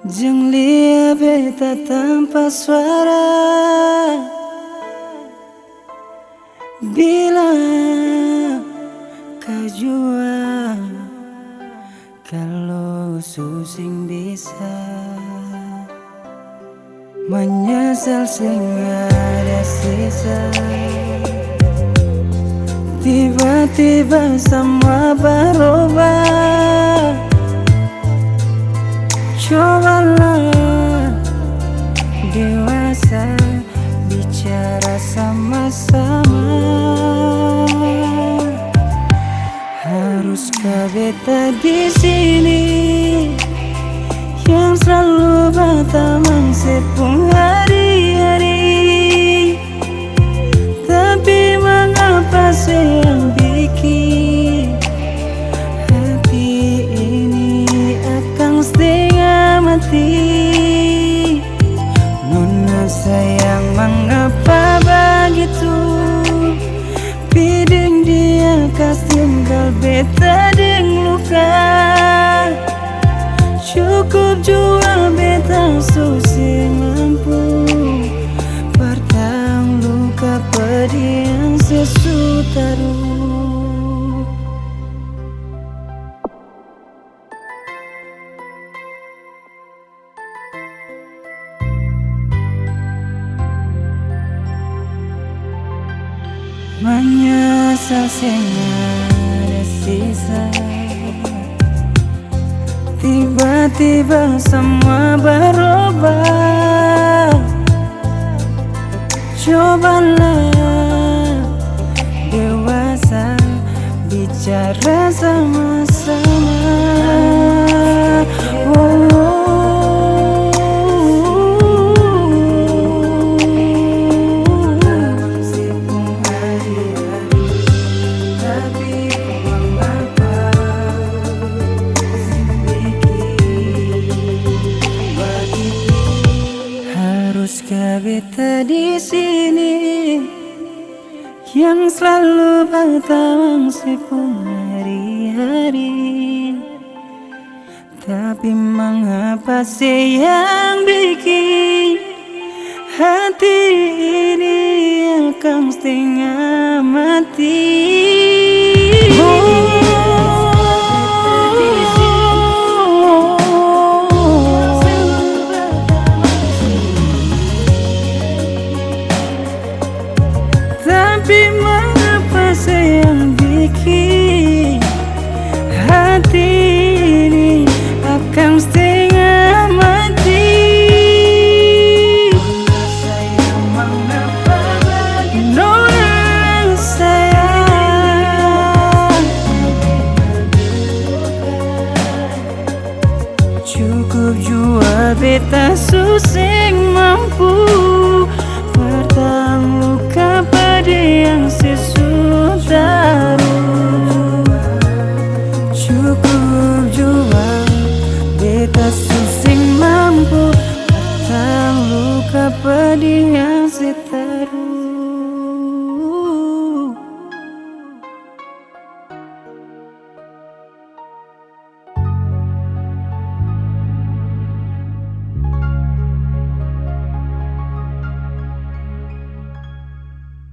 Jeng lia beta tanpa suara bila kajua kalau susing bisa menyesal sing ada sisa. Tiba-tiba semua berubah. Cobalah dewasa bicara sama-sama. Haruskah beta di sini yang selalu berteman sepung hari-hari? Tapi mengapa sih yang bikin hati ini akan setengah mati? Nona sayang, mengapa begitu? Biding dia kas tinggal beta deng luka. Cukup jual beta susah mampu partang luka pedih yang sesutaru. Menyesal sing ada sisa. Tiba-tiba semua berubah. Cobalah dewasa bicara sama-sama. Haruskah beta di sini yang selalu bertawang sepung hari-hari? Tapi mengapa sih yang bikin hati ini akan setengah mati? Tapi mengapa sayang bikin hati ini akan setengah mati? Sayang, mengapa begitu? Nona sayang, cukup jua beta susing mampu partang luka pedih yang sesutaru. Cukup jua beta susing mampu partang luka pedih yang setaru.